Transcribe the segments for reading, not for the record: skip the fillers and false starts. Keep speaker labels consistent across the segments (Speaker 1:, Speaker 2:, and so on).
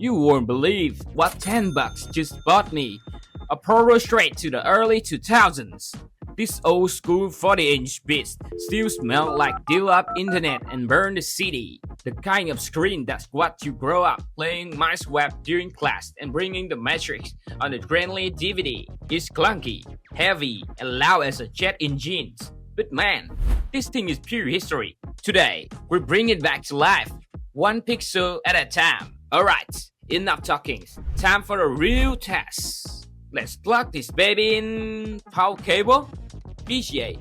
Speaker 1: You won't believe what 10 bucks just bought me. A portal straight to the early 2000s. This old school 40-inch beast still smells like dial-up internet and burn the city. The kind of screen that's what you grow up playing Minecraft during class and bringing the matrix on the friendly DVD. It's clunky, heavy, and loud as a jet engine. But man, this thing is pure history. Today, we bring it back to life, one pixel at a time. Alright, enough talking. Time for a real test. Let's plug this baby in. Power cable, VGA,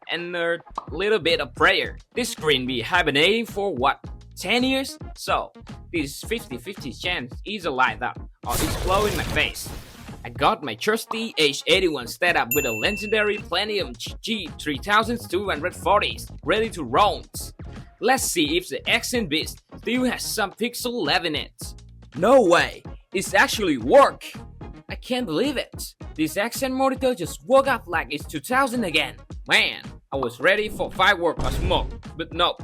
Speaker 1: and a little bit of prayer. This screen be hibernating for what? 10 years? So, this 50-50 chance either light up or explode in my face. I got my trusty H81 set up with a legendary Platinum G3240s ready to roll. Let's see if the Accent Beast still has some pixel left in it. No way! It's actually work! I can't believe it! This Accent monitor just woke up like it's 2000 again. Man, I was ready for firework or smoke, but nope.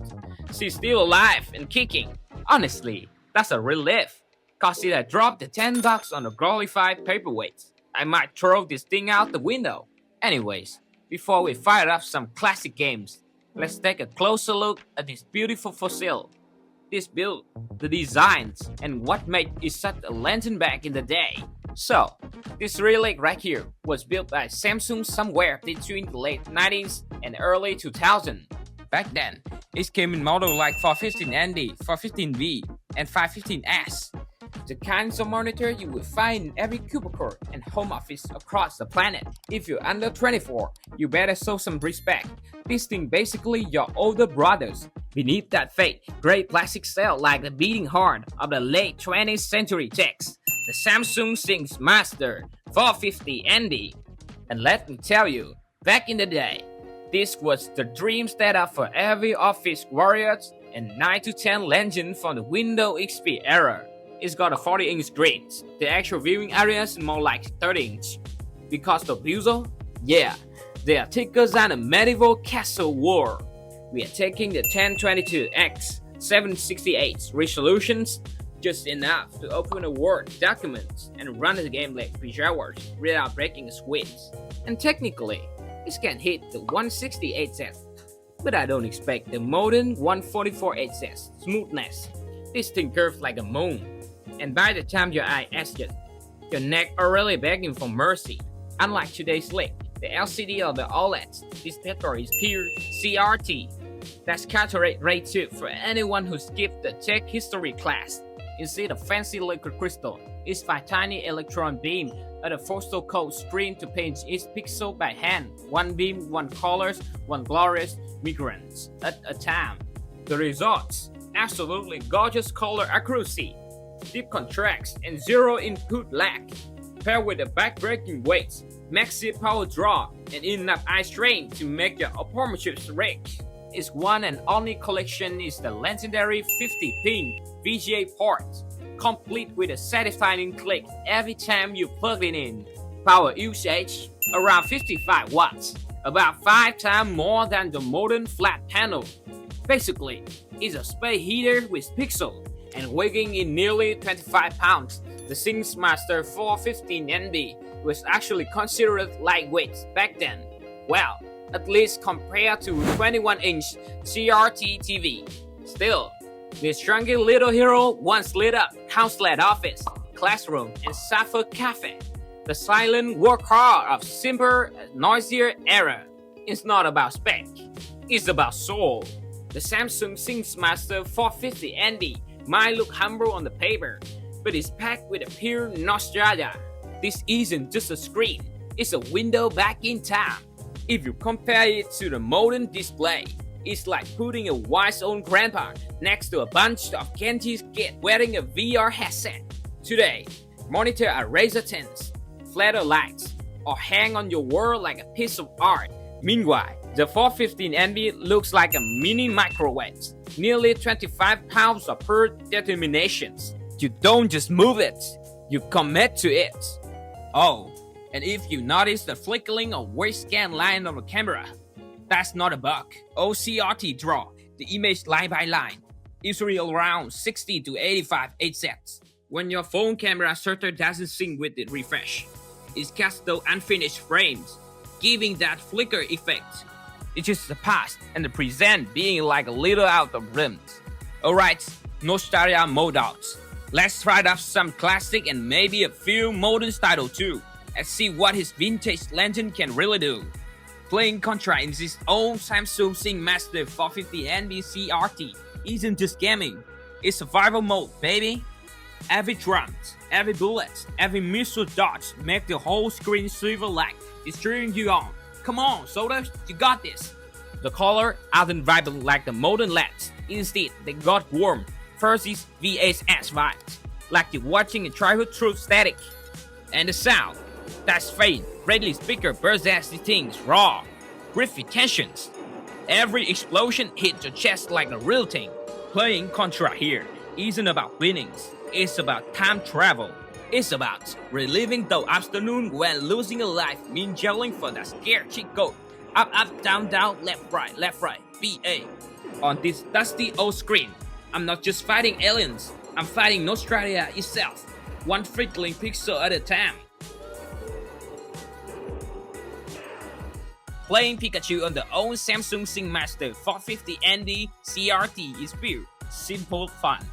Speaker 1: She's still alive and kicking. Honestly, that's a relief. Cause if I dropped the 10 bucks on a glorified paperweight, I might throw this thing out the window. Anyways, before we fire up some classic games, let's take a closer look at this beautiful fossil. This build, the designs, and what made it such a legend back in the day. So, this relic right here was built by Samsung somewhere between the late 90s and early 2000s. Back then, it came in models like 415ND, 415V, and 515S. The kinds of monitor you will find in every cubicle and home office across the planet. If you're under 24, you better show some respect. This thing basically your older brothers. Beneath that fake gray plastic shell like the beating heart of the late 20th century text, the Samsung Sync Master 450ND. And let me tell you, back in the day, this was the dream setup for every office warrior and 9 to 10 legend from the Windows XP era. It's got a 40-inch screen. The actual viewing area is more like 30-inch. Because the bezel? Yeah, they are thicker than a medieval castle wall. We are taking the 1022x 768 resolutions, just enough to open a Word document and run the game like 3 hours without breaking a sweat. And technically, it can hit the 168Hz, but I don't expect the modern 144Hz smoothness. This thing curves like a moon. And by the time your eye adjusts, your neck already begging for mercy. Unlike today's Slick, the LCD or the OLED, this picture is pure CRT. That's cataract rate 2 for anyone who skipped the tech history class. Instead of fancy liquid crystal, it's by tiny electron beam at a postal code screen to paint each pixel by hand. One beam, one colors, one glorious migrants at a time. The results: absolutely gorgeous color accuracy, deep contrast, and zero input lag, paired with a backbreaking weight, massive power draw, and enough eye strain to make your optometrist rich. Its one and only collection is the legendary 50-pin VGA port, complete with a satisfying click every time you plug it in. Power usage around 55 watts, about 5 times more than the modern flat panel. Basically, it's a space heater with pixel, and weighing in nearly 25 pounds. The Sync Master 415NB was actually considered lightweight back then. Well, at least compared to 21-inch CRT TV. Still, this chunky little hero once lit up counselor office, classroom, and Safa cafe. The silent workhorse of simpler, noisier era. It's not about spec, it's about soul. The Samsung Sync Master 450ND might look humble on the paper, but it's packed with a pure nostalgia. This isn't just a screen, it's a window back in time. If you compare it to the modern display, it's like putting a wise old grandpa next to a bunch of Kenty's kids wearing a VR headset. Today, monitors are razor tins, flatter lights, or hang on your wall like a piece of art. Meanwhile, the 415NB looks like a mini microwave, nearly 25 pounds of per determination. You don't just move it, you commit to it. Oh, and if you notice the flickering of waist scan line on the camera, that's not a bug. OCRT draw the image line by line, usually around 60 to 85 HZ. When your phone camera shutter doesn't sync with the refresh, it casts those unfinished frames, giving that flicker effect. It's just the past and the present being like a little out of rims. Alright, nostalgia mode out. Let's try out some classic and maybe a few modern titles too, and see what his vintage legend can really do. Playing Contra in his own Samsung Sync Master 450 NB CRT isn't just gaming, it's survival mode, baby. Every drum, every bullet, every missile dodge make the whole screen swivel like it's cheering you on. Come on, soldiers, you got this. The color aren't vibrant like the modern LEDs. Instead, they got warm, fuzzy VHS vibes, like you're watching a childhood through static. And the sound, that's faint, redly speaker bursts as the things raw, grippy tensions. Every explosion hits your chest like a real thing. Playing Contra here isn't about winnings, it's about time travel. It's about reliving the afternoon when losing a life means yelling for that scared cheat code. Up, up, down, down, left, right, BA. On this dusty old screen, I'm not just fighting aliens, I'm fighting nostalgia itself, one flickering pixel at a time. Playing Pikachu on the old Samsung Sync Master 450 ND CRT is pure, simple fun.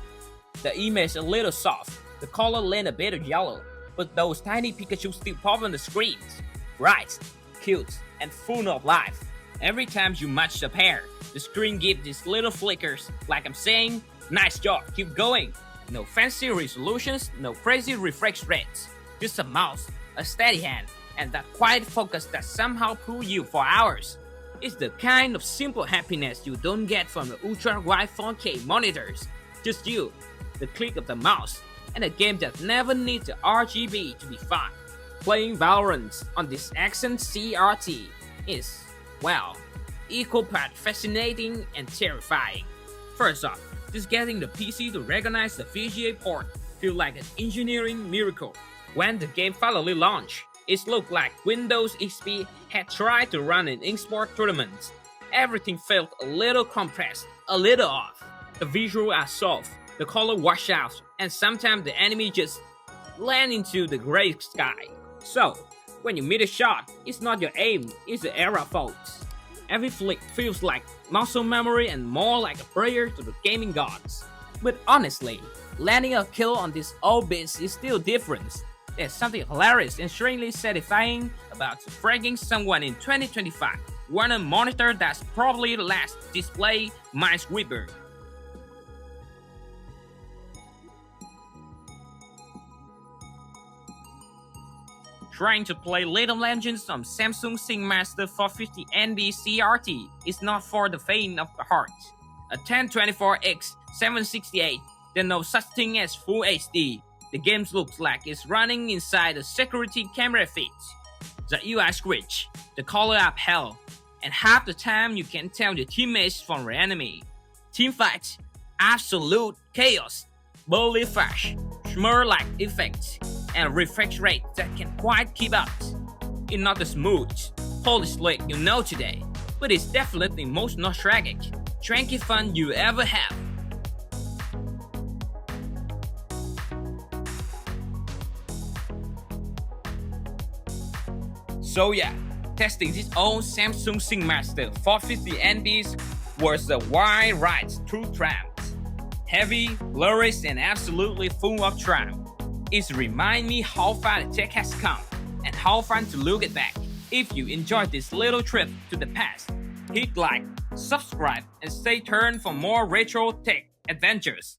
Speaker 1: The image a little soft, the color lane a bit of yellow, but those tiny Pikachu still pop on the screens. Bright, cute, and full of life. Every time you match a pair, the screen gives these little flickers, like I'm saying, nice job, keep going. No fancy resolutions, no crazy refresh rates, just a mouse, a steady hand, and that quiet focus that somehow pulls you for hours. It's the kind of simple happiness you don't get from the ultra-wide 4K monitors. Just you, the click of the mouse, and a game that never needs the RGB to be fun. Playing Valorant on this Accent CRT is, well, equal part fascinating and terrifying. First off, just getting the PC to recognize the VGA port feels like an engineering miracle. When the game finally launched, it looked like Windows XP had tried to run an eSport tournament. Everything felt a little compressed, a little off. The visuals are soft, the color washed out, and sometimes the enemy just land into the gray sky. So, when you meet a shot, it's not your aim, it's the era fault. Every flick feels like muscle memory and more like a prayer to the gaming gods. But honestly, landing a kill on this old beast is still different. There's something hilarious and strangely satisfying about fragging someone in 2025 on a monitor that's probably the last display Minesweeper. Trying to play Little Legends on Samsung Sync Master 450 NB CRT is not for the faint of the heart. A 1024x 768, there's no such thing as Full HD. The game looks like it's running inside a security camera feed. The UI screech, the color up hell, and half the time you can tell your teammates from your enemy. Teamfight, absolute chaos, bully flash, shimmer-like effects, and refresh rate that can quite keep up. It's not the smooth, polished look you know today, but it's definitely most nostalgic, tranky fun you ever have. So yeah, testing this old Samsung Sync Master 450 NBs was a wild ride through trams. Heavy, blurry, and absolutely full of charm. It reminds me how far the tech has come and how fun to look it back. If you enjoyed this little trip to the past, hit like, subscribe, and stay tuned for more retro tech adventures.